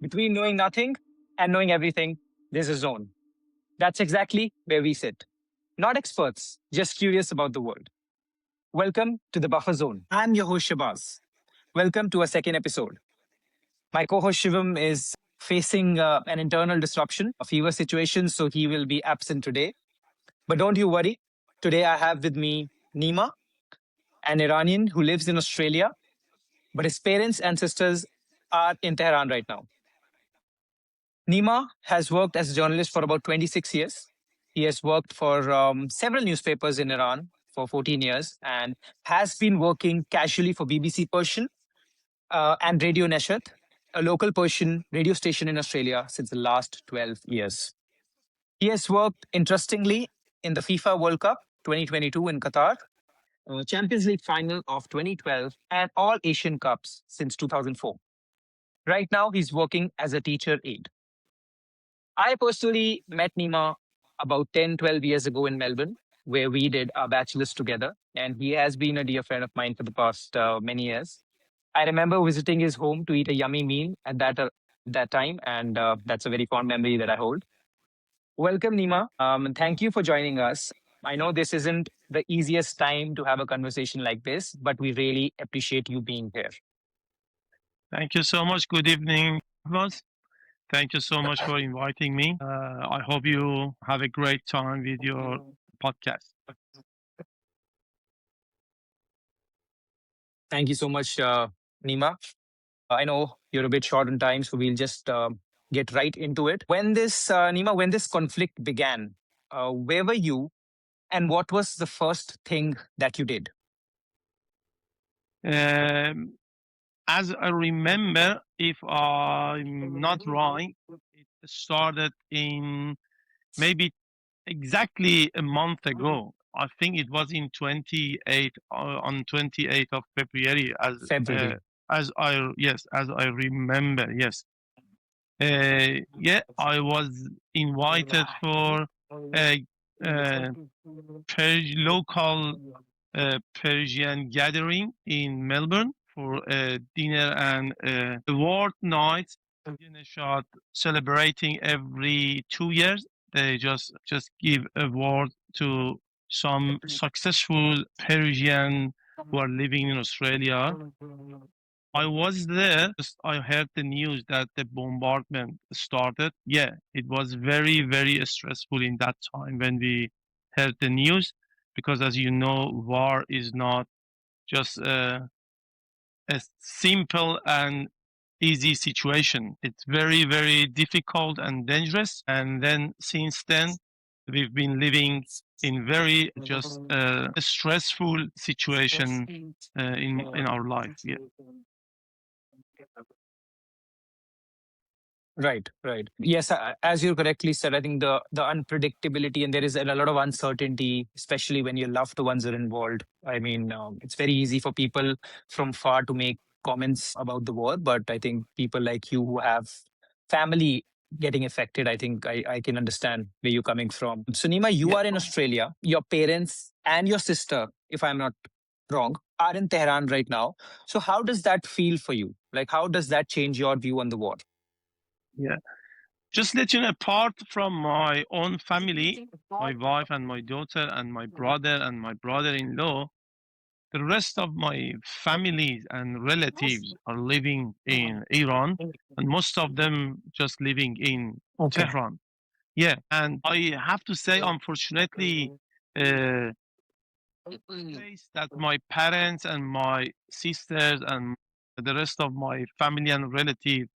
Between knowing nothing and knowing everything, there's a zone. That's exactly where we sit. Not experts, just curious about the world. Welcome to the Buffer Zone. I'm your host, Shabazz. Welcome to our second episode. My co host Shivam is facing an internal disruption, a fever situation, so he will be absent today. But don't you worry. Today I have with me Nima, an Iranian who lives in Australia, but his parents and sisters are in Tehran right now. Nima has worked as a journalist for about 26 years. He has worked for several newspapers in Iran for 14 years and has been working casually for BBC Persian and Radio Neshat, a local Persian radio station in Australia, since the last 12 years. He has worked interestingly in the FIFA World Cup 2022 in Qatar, Champions League final of 2012, and all Asian Cups since 2004. Right now, he's working as a teacher aide. I personally met Nima about 10, 12 years ago in Melbourne, where we did our bachelor's together. And he has been a dear friend of mine for the past many years. I remember visiting his home to eat a yummy meal at that time. And that's a very fond memory that I hold. Welcome, Nima. And thank you for joining us. I know this isn't the easiest time to have a conversation like this, but we really appreciate you being here. Thank you so much. Good evening, Ross. Thank you so much for inviting me. I hope you have a great time with your podcast. Thank you so much, Nima. I know you're a bit short on time, so we'll just get right into it. When this, Nima, when this conflict began, where were you, and what was the first thing that you did? Um, as I remember, if I'm not wrong, it started in maybe exactly a month ago. I think it was in 28 on 28th of February, February. as I remember. Yes. Yeah, I was invited for a local Persian gathering in Melbourne for a dinner and award night. Dinner shot celebrating every 2 years. They just give award to some successful Persian who are living in Australia. I was there. I heard the news that the bombardment started. Yeah, it was very, very stressful in that time when we heard the news, because as you know, war is not just a simple and easy situation. It's very, very difficult and dangerous. And then since then, we've been living in very just a stressful situation in our life. Yeah. Right, right. Yes, as you correctly said, I think the unpredictability and there is a lot of uncertainty, especially when your loved ones are involved. I mean, it's very easy for people from far to make comments about the war, but I think people like you who have family getting affected, I think I can understand where you're coming from. So, Nima, you Yeah. are in Australia. Your parents and your sister, if I'm not wrong, are in Tehran right now. So, how does that feel for you? Like, how does that change your view on the war? Yeah. Just let you know, apart from my own family, my wife and my daughter and my brother and my brother-in-law, the rest of my families and relatives are living in Iran, and most of them just living in Okay. Tehran. Yeah, and I have to say, unfortunately, uh, place that my parents and my sisters and the rest of my family and relatives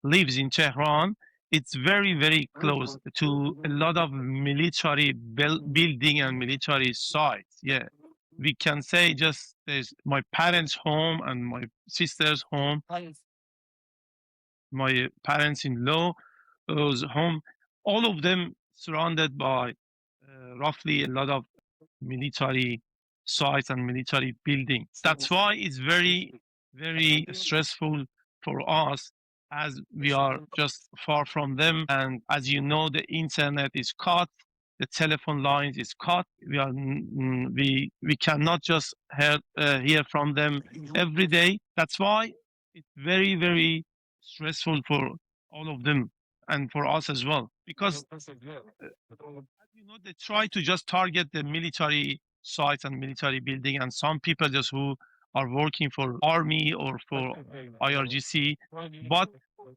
lives in Tehran, it's very, very close to a lot of military building and military sites. Yeah, we can say just there's my parents' home and my sister's home, my parents-in-law's home, all of them surrounded by roughly a lot of military sites and military buildings. That's why it's very, very stressful for us, as we are just far from them. And as you know, the internet is cut, the telephone lines is cut. We cannot just hear from them every day. That's why it's very, very stressful for all of them, and for us as well. Because as you know, they try to just target the military sites and military building, and some people just who are working for army or for IRGC, but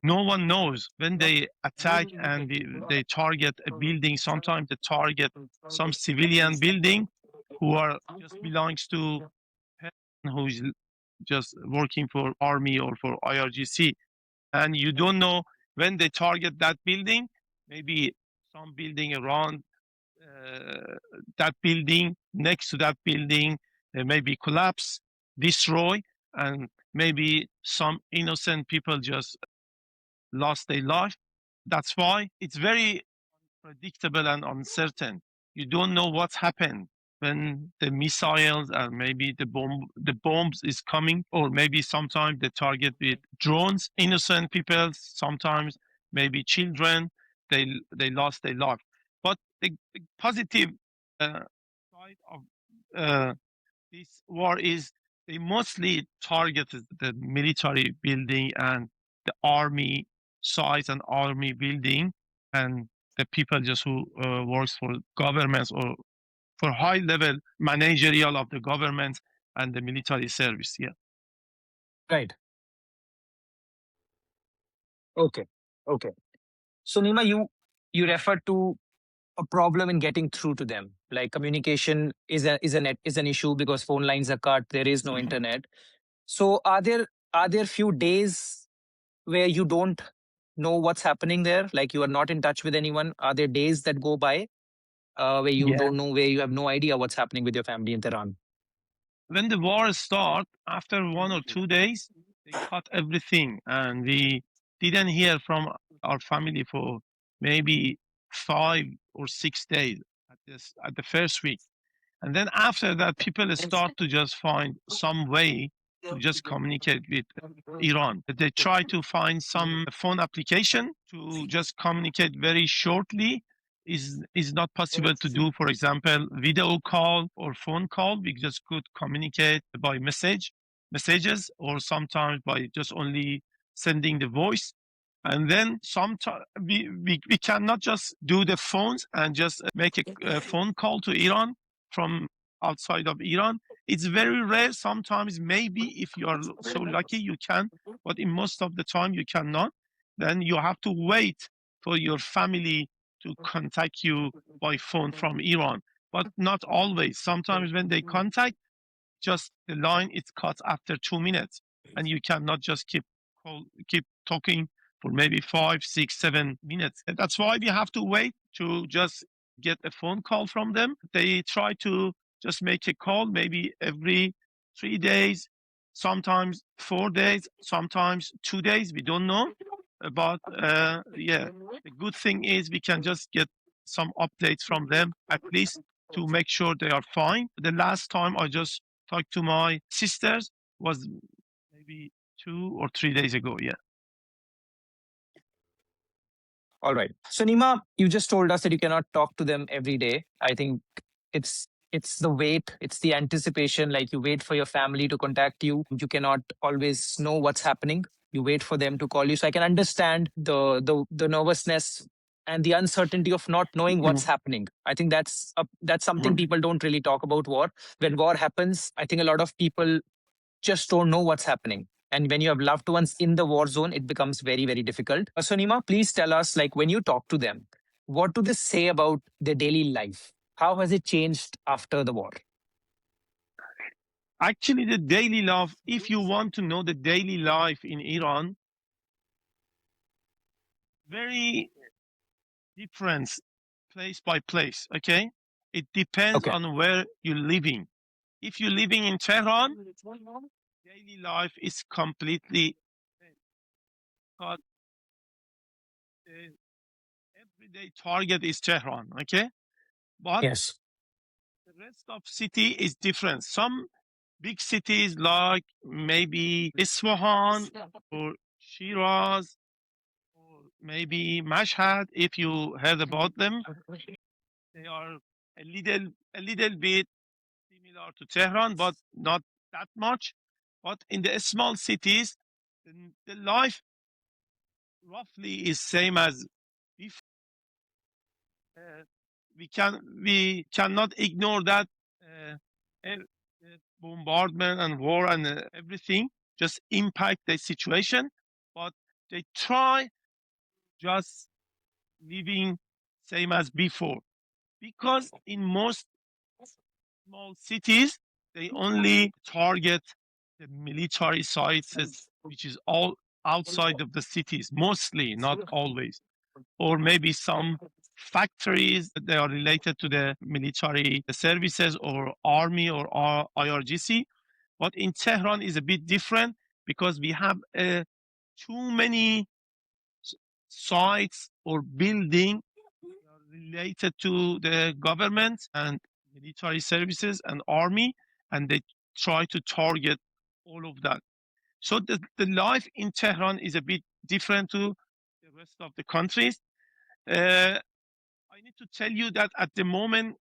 no one knows when they attack and they target a building. Sometimes they target some civilian building who are just belongs to who is just working for army or for IRGC, and you don't know when they target that building. Maybe some building around uh, that building, next to that building, maybe collapse, destroy, and maybe some innocent people just lost their life. That's why it's very predictable and uncertain. You don't know what's happened when the missiles and maybe the bombs is coming, or maybe sometimes they target with drones, innocent people, sometimes maybe children, they lost their life. But the positive side of uh, this war is they mostly targeted the military building and the army sites and army building, and the people just who works for governments or for high level managerial of the government and the military service. Yeah. Right. Okay. Okay. So Nima, you refer to a problem in getting through to them. Like communication is an issue because phone lines are cut. There is no internet. So are there few days where you don't know what's happening there? Like you are not in touch with anyone. Are there days that go by where you Yeah. don't know, where you have no idea what's happening with your family in Tehran? When the war start, after 1 or 2 days, they cut everything, and we didn't hear from our family for maybe 5 or 6 days at the first week. And then after that, people start to just find some way to just communicate with Iran. They try to find some phone application to just communicate very shortly. Is not possible to do, for example, video call or phone call. We just could communicate by messages, or sometimes by just only sending the voice. And then sometimes we cannot just do the phones and just make a phone call to Iran from outside of Iran. It's very rare. Sometimes, maybe if you are so lucky, you can, but in most of the time, you cannot. Then you have to wait for your family to contact you by phone from Iran. But not always. Sometimes when they contact, just the line is cut after 2 minutes, and you cannot just keep talking for maybe 5, 6, 7 minutes. And that's why we have to wait to just get a phone call from them. They try to just make a call maybe every 3 days, sometimes 4 days, sometimes 2 days. We don't know. But yeah, the good thing is we can just get some updates from them at least to make sure they are fine. The last time I just talked to my sisters was maybe 2 or 3 days ago. Yeah. All right. So Nima, you just told us that you cannot talk to them every day. I think it's the wait, it's the anticipation. Like you wait for your family to contact you. You cannot always know what's happening. You wait for them to call you. So I can understand the nervousness and the uncertainty of not knowing what's happening. I think that's something people don't really talk about war. When war happens, I think a lot of people just don't know what's happening. And when you have loved ones in the war zone, it becomes very, very difficult. So, Nima, please tell us, like, when you talk to them, what do they say about their daily life? How has it changed after the war? Actually, the daily life, if you want to know the daily life in Iran, very different place by place. Okay. It depends Okay. on where you're living. If you're living in Tehran, daily life is completely cut. The everyday target is Tehran. Okay. But Yes. the rest of city is different. Some big cities like maybe Isfahan or Shiraz or maybe Mashhad, if you heard about them, they are a little bit similar to Tehran, but not that much. But in the small cities, the life roughly is same as before. Uh, we cannot ignore that uh, bombardment and war and everything just impact the situation, but they try just living same as before, because in most small cities they only target the military sites, which is all outside of the cities, mostly, not always, or maybe some factories that they are related to the military services or army or IRGC. But in Tehran is a bit different, because we have too many sites or buildings related to the government and military services and army, and they try to target all of that. So the life in Tehran is a bit different to the rest of the countries. Uh, I need to tell you that at the moment,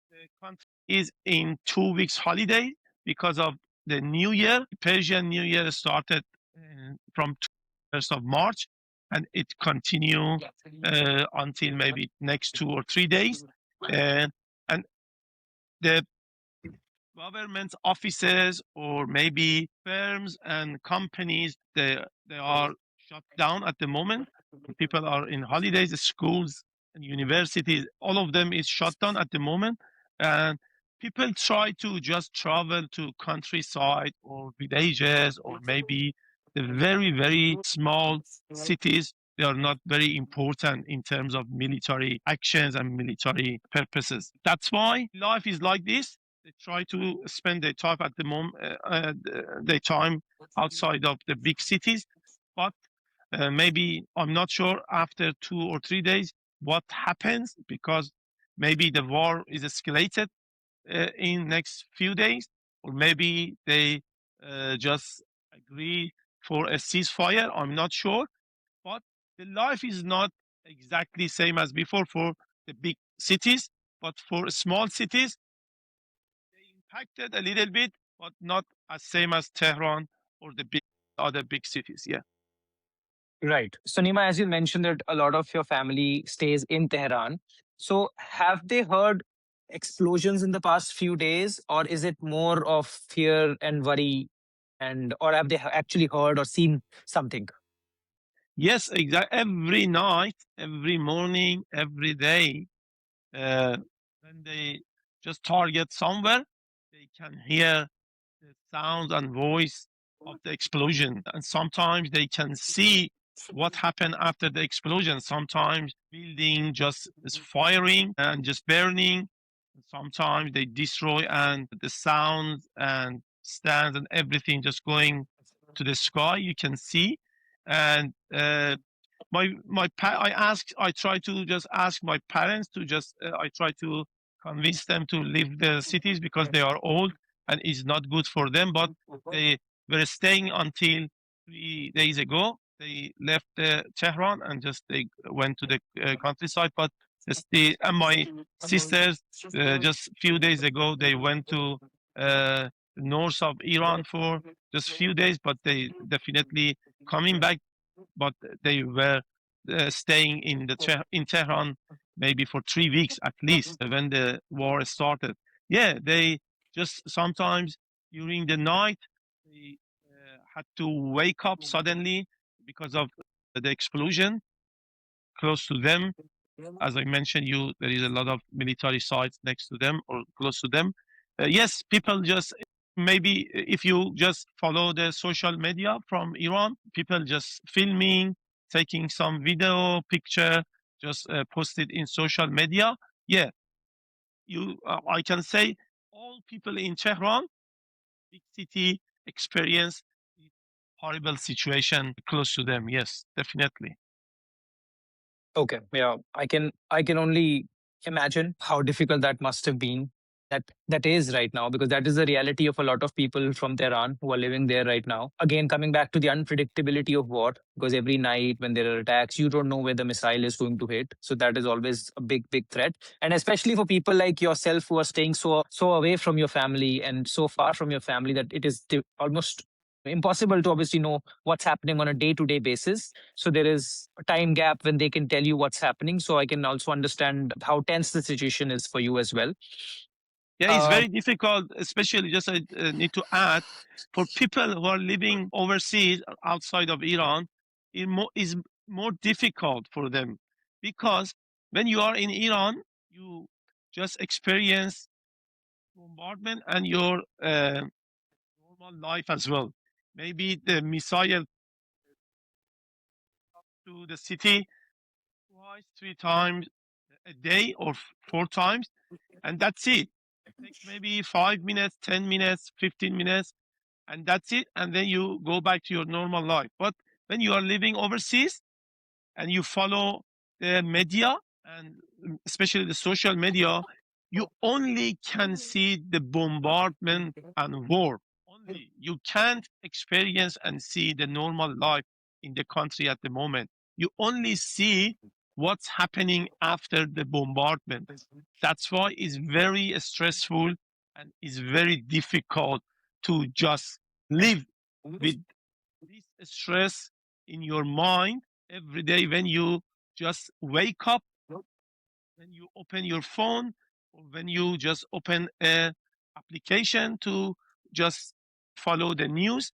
the country is in 2 weeks holiday because of the New Year. Persian New Year started from 1st of March, and it continue until maybe next 2 or 3 days. Uh, and the government offices or maybe firms and companies, they are shut down at the moment. People are in holidays, the schools and universities, all of them is shut down at the moment, and people try to just travel to countryside or villages or maybe the very very small cities. They are not very important in terms of military actions and military purposes. That's why life is like this. They try to spend their time at the moment, their time outside of the big cities. But maybe I'm not sure after 2 or 3 days what happens, because maybe the war is escalated in next few days, or maybe they just agree for a ceasefire. I'm not sure, but the life is not exactly same as before for the big cities, but for small cities impacted a little bit, but not as same as Tehran or the big other big cities. Yeah. Right. So, Nima, as you mentioned that a lot of your family stays in Tehran. So, have they heard explosions in the past few days, or is it more of fear and worry, and or have they actually heard or seen something? Yes, exactly. Every night, every morning, every day, uh, when they just target somewhere, they can hear the sound and voice of the explosion. And sometimes they can see what happened after the explosion. Sometimes building just is firing and just burning. Sometimes they destroy, and the sound and stands and everything just going to the sky. You can see, and I try to just ask my parents to just I try to convince them to leave the cities because they are old and it's not good for them. But they were staying until 3 days ago. They left Tehran and just they went to the countryside. But and my sisters just few days ago they went to north of Iran for just few days, but they definitely coming back. But they were staying in in Tehran maybe for 3 weeks at least when the war started. Yeah, they just sometimes during the night they had to wake up suddenly because of the explosion close to them. As I mentioned, you there is a lot of military sites next to them or close to them. Yes, people just maybe if you just follow the social media from Iran, people just filming, taking some video, picture, just post it in social media. Yeah, you I can say all people in Tehran, big city, experience this horrible situation close to them. Yes, definitely. Okay, yeah, I can only imagine how difficult that must have been. That is right now, because that is the reality of a lot of people from Tehran who are living there right now. Again, coming back to the unpredictability of war, because every night when there are attacks, you don't know where the missile is going to hit. So that is always a big, big threat. And especially for people like yourself who are staying so away from your family and so far from your family that it is almost impossible to obviously know what's happening on a day-to-day basis. So there is a time gap when they can tell you what's happening. So I can also understand how tense the situation is for you as well. Yeah, it's Um, very difficult, especially just I need to add for people who are living overseas outside of Iran. Is more difficult for them because when you are in Iran, you just experience bombardment and your normal life as well. Maybe the missile to the city twice, three times a day or four times, and that's it. Takes maybe 5 minutes, 10 minutes, 15 minutes, and that's it. And then you go back to your normal life. But when you are living overseas and you follow the media and especially the social media, you only can see the bombardment and war. Only you can't experience and see the normal life in the country at the moment. You only see what's happening after the bombardment. That's why it's very stressful and it's very difficult to just live with this stress in your mind every day when you just wake up, when you open your phone, or when you just open a application to just follow the news.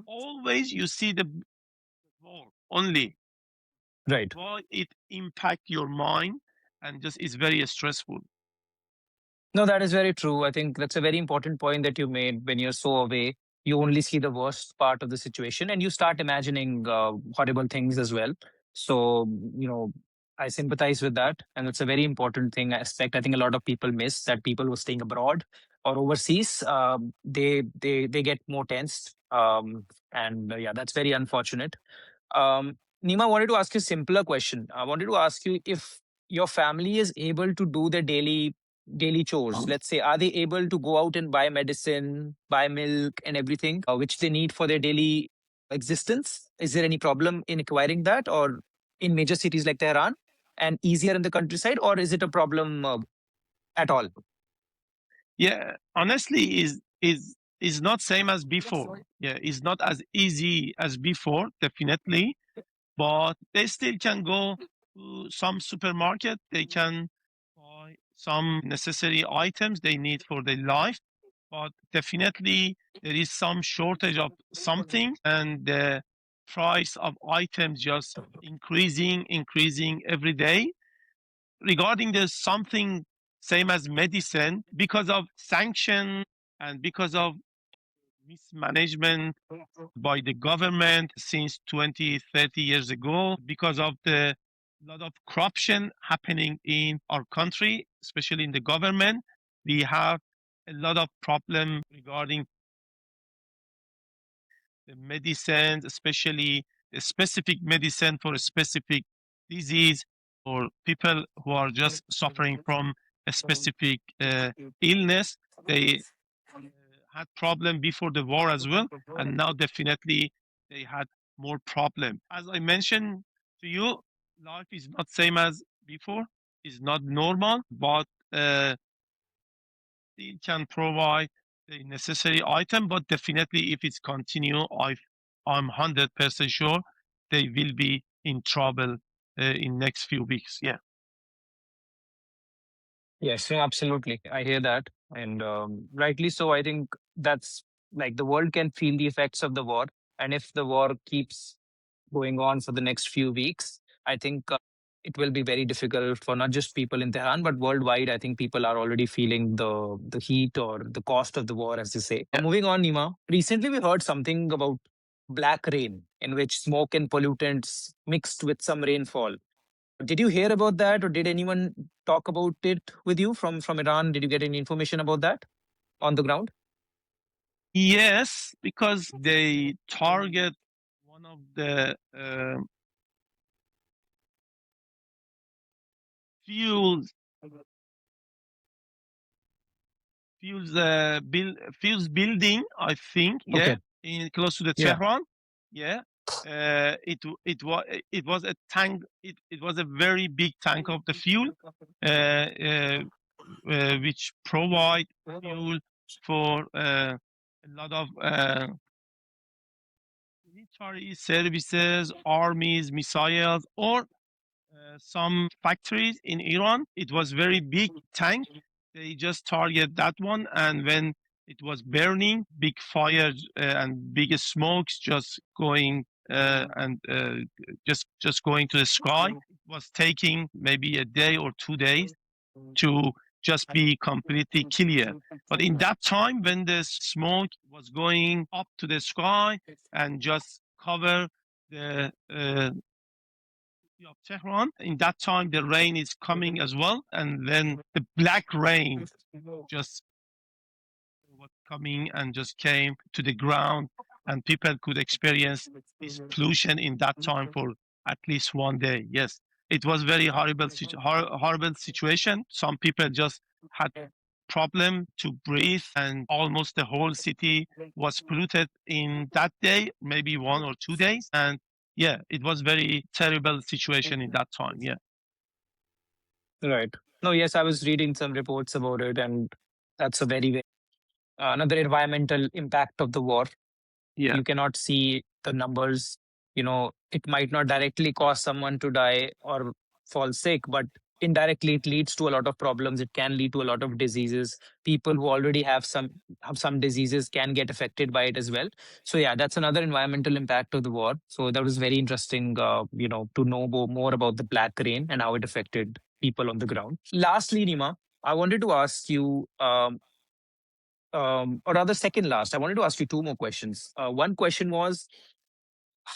Always you see the war only. right. Why it impact your mind and just is very stressful. No, that is very true. I think that's a very important point that you made. When you're so away, you only see the worst part of the situation and you start imagining horrible things as well. So, I sympathize with that. And it's a very important thing aspect. I think a lot of people miss that people who are staying abroad or overseas, they get more tensed. And yeah, that's very unfortunate. Nima, I wanted to ask you a simpler question. I wanted to ask you if your family is able to do their daily chores. Let's say, are they able to go out and buy medicine, buy milk, and everything which they need for their daily existence? Is there any problem in acquiring that, or in major cities like Tehran, and easier in the countryside, or is it a problem at all? Yeah, honestly, is not same as before. Yeah, it's not as easy as before, definitely, but they still can go to some supermarket. They can buy some necessary items they need for their life, but definitely there is some shortage of something, and the price of items just increasing every day. Regarding the something same as medicine, because of sanction and because of mismanagement by the government since 20, 30 years ago, because of the lot of corruption happening in our country, especially in the government, we have a lot of problem regarding the medicines, especially a specific medicine for a specific disease, or people who are just suffering from a specific illness. They had problem before the war as well, and now definitely they had more problem. As I mentioned to you, life is not same as before. It's not normal, but it can provide the necessary item. But definitely, if it's continue, I'm 100% sure they will be in trouble in next few weeks. Yeah. Yes, no, absolutely. I hear that. And rightly so. I think that's like the world can feel the effects of the war. And if the war keeps going on for the next few weeks, I think it will be very difficult for not just people in Tehran, but worldwide. I think people are already feeling the heat or the cost of the war, as they say. Yeah. Moving on, Nima. Recently, we heard something about black rain, in which smoke and pollutants mixed with some rainfall. Did you hear about that, or did anyone talk about it with you from Iran? Did you get any information about that on the ground? Yes, because they target one of the fuels fuels building, I think. Yeah, Okay. in close to the Yeah. Tehran. Yeah, it was a tank. It was a very big tank of the fuel, which provide fuel for a lot of military services, armies, missiles, or some factories in Iran. It was very big tank. They just target that one, and when it was burning, big fires and big smokes just going and just going to the sky. It was taking maybe a day or 2 days to just be completely clear. But in that time, when the smoke was going up to the sky and just cover the of Tehran, in that time the rain is coming as well, and then the black rain just was coming and just came to the ground, and people could experience this pollution in that time for at least one day. Yes, it was very horrible situation. Some people just had problem to breathe, and almost the whole city was polluted in that day, maybe 1 or 2 days. And yeah, it was very terrible situation in that time. Yeah. Right. No, yes, I was reading some reports about it, and that's a very another environmental impact of the war. Yeah. You cannot see the numbers. It might not directly cause someone to die or fall sick, but indirectly it leads to a lot of problems. It can lead to a lot of diseases. People who already have some diseases can get affected by it as well. So yeah, that's another environmental impact of the war. So that was very interesting, to know more about the black rain and how it affected people on the ground. Lastly, Nima, I wanted to ask you, or rather, second last, I wanted to ask you two more questions. One question was,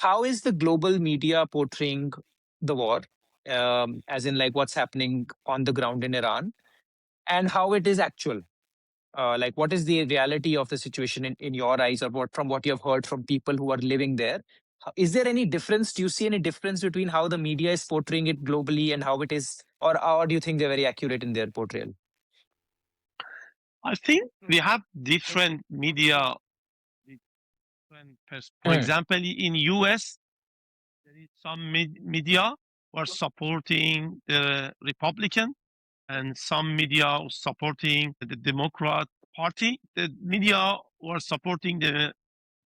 how is the global media portraying the war, as in like what's happening on the ground in Iran, and how it is actual? Like, what is the reality of the situation in your eyes, or from what you have heard from people who are living there? Is there any difference? Do you see any difference between how the media is portraying it globally and how it is, or do you think they're very accurate in their portrayal? I think we have different media, for Mm. example, in US, there is some media who are supporting the Republican, and some media supporting the Democrat Party. The media who are supporting the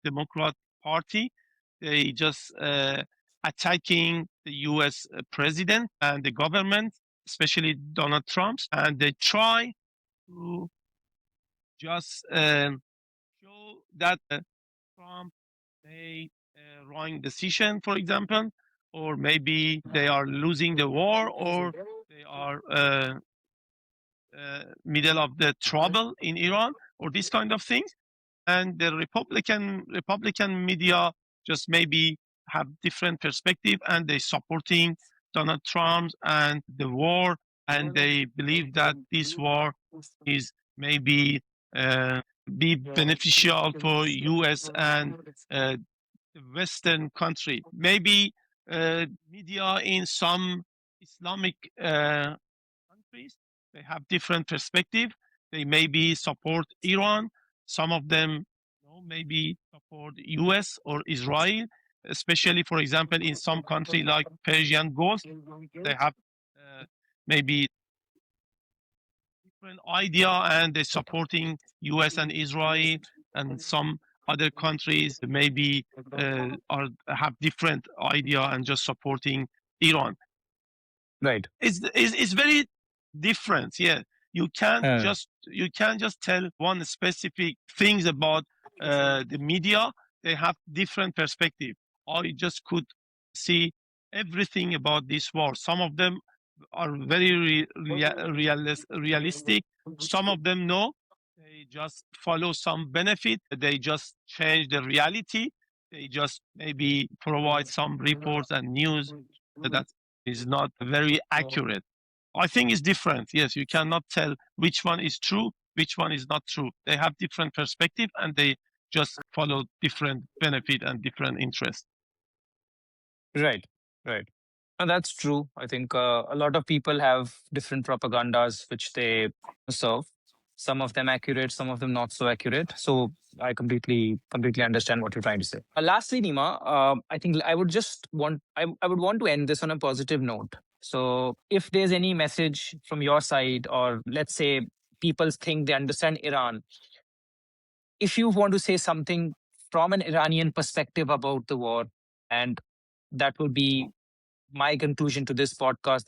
Democrat Party, they just attacking the U.S. president and the government, especially Donald Trump, and they try to just show that Trump made a wrong decision, for example, or maybe they are losing the war, or they are middle of the trouble in Iran, or these kind of things. And the Republican media just maybe have different perspective, and they supporting Donald Trump and the war, and they believe that this war is maybe uh, be beneficial for U.S. and uh, the Western country. Maybe media in some Islamic countries, they have different perspective. They maybe support Iran. Some of them, maybe support US or Israel, especially, for example, in some country like Persian Gulf, they have maybe different idea, and they're supporting US and Israel, and some other countries maybe are have different idea and just supporting Iran. Right. It's very different. Yeah, Mm. you can't just tell one specific things about the media. They have different perspective. I just could see everything about this war. Some of them are very realistic. Some of them no. They just follow some benefit. They just change the reality. They just maybe provide some reports and news that is not very accurate. I think it's different. Yes, you cannot tell which one is true, which one is not true. They have different perspective, and they just follow different benefit and different interests. Right. Right. And that's true. I think a lot of people have different propagandas which they serve. Some of them accurate, some of them not so accurate. So I completely understand what you're trying to say. Lastly, Nima, I think I would want to end this on a positive note. So if there's any message from your side, or let's say people think they understand Iran, if you want to say something from an Iranian perspective about the war. And that would be my conclusion to this podcast.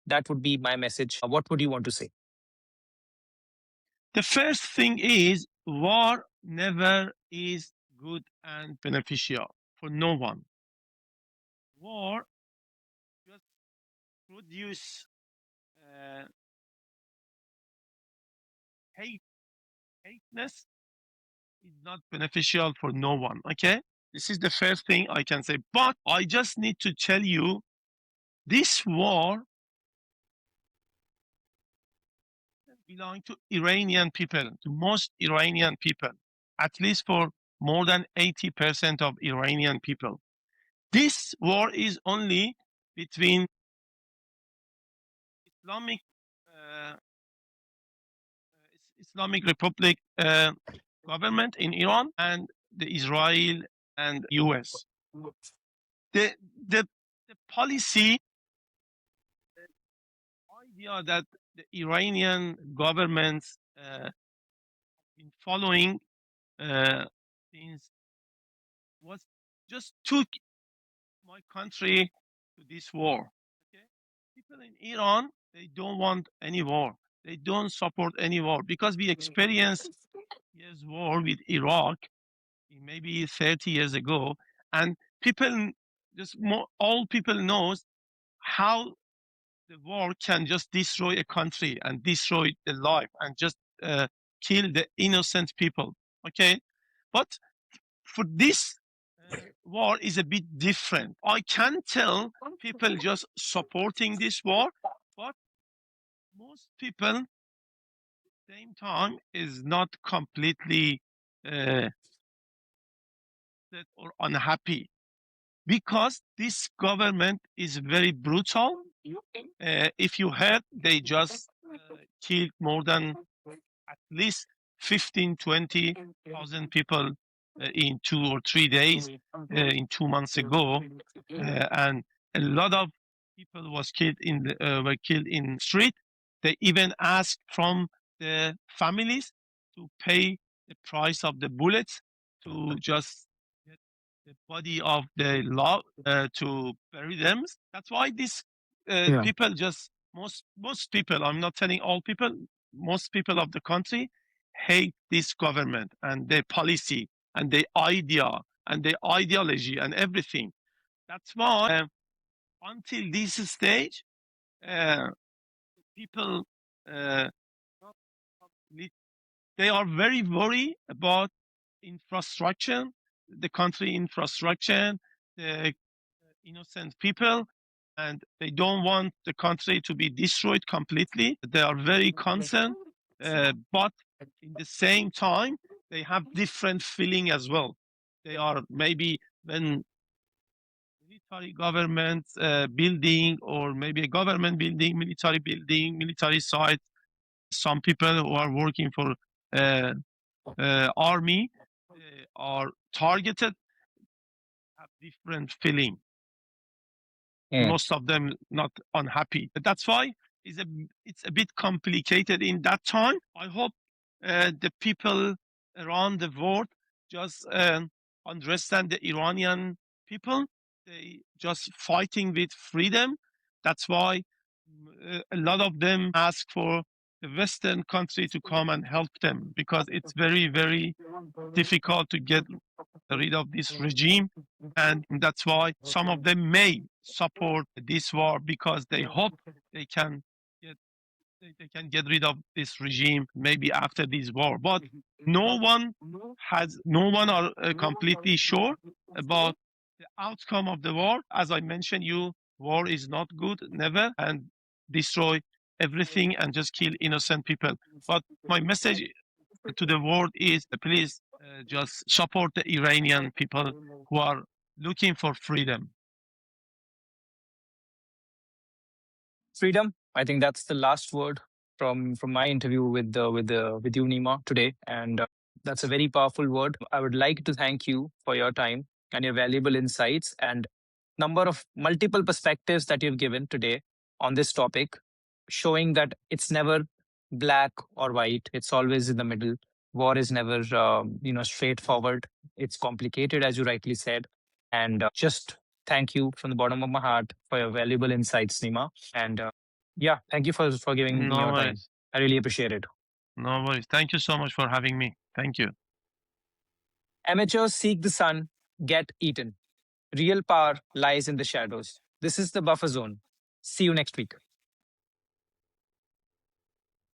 That would be my message. What would you want to say? The first thing is war never is good and beneficial for no one. War just produce hate. Hateness is not beneficial for no one. Okay, this is the first thing I can say. But I just need to tell you, this war belong to Iranian people, to most Iranian people, at least for more than 80% of Iranian people. This war is only between Islamic uh, Islamic Republic government in Iran and the Israel and US. The, the, the policy idea that the Iranian government been following since was just took my country to this war. Okay? People in Iran, they don't want any war. They don't support any war because we experienced years war with Iraq maybe 30 years ago, and people just more, all people knows how the war can just destroy a country and destroy the life and just kill the innocent people. Okay, but for this war is a bit different. I can tell people just supporting this war, but most people same time is not completely uh, or unhappy because this government is very brutal. If you heard, they just killed more than at least 15, 20,000 people in 2 or 3 days, in 2 months ago, and a lot of people were killed in street. They even asked from the families to pay the price of the bullets to just get the body of the law to bury them. That's why these Yeah. people just most people. I'm not telling all people. Most people of the country hate this government and their policy and their idea and their ideology and everything. That's why until this stage, uh, people uh, they are very worried about infrastructure, the country infrastructure, the innocent people, and they don't want the country to be destroyed completely. They are very concerned, but in the same time, they have different feeling as well. They are maybe when military government building or maybe a government building, military site. Some people who are working for uh, army are targeted, have different feeling. Most of them not unhappy. That's why it's a bit complicated in that time. I hope the people around the world just understand the Iranian people. They just fighting with freedom. That's why a lot of them ask for the Western country to come and help them because it's very, very difficult to get rid of this regime. And that's why some of them may support this war because they hope they can get they can get rid of this regime maybe after this war. But no one are completely sure about the outcome of the war. As I mentioned, you war is not good, never, and destroy everything and just kill innocent people. But my message to the world is please just support the Iranian people who are looking for freedom. Freedom. I think that's the last word from my interview with you, Nima, today, and that's a very powerful word. I would like to thank you for your time and your valuable insights and number of multiple perspectives that you've given today on this topic, showing that it's never black or white; it's always in the middle. War is never, straightforward. It's complicated, as you rightly said. And just thank you from the bottom of my heart for your valuable insights, Nima. And yeah, thank you for giving me No your time. worries. I really appreciate it. No worries. Thank you so much for having me. Thank you. Amateurs seek the sun, get eaten. Real power lies in the shadows. This is the buffer zone. See you next week.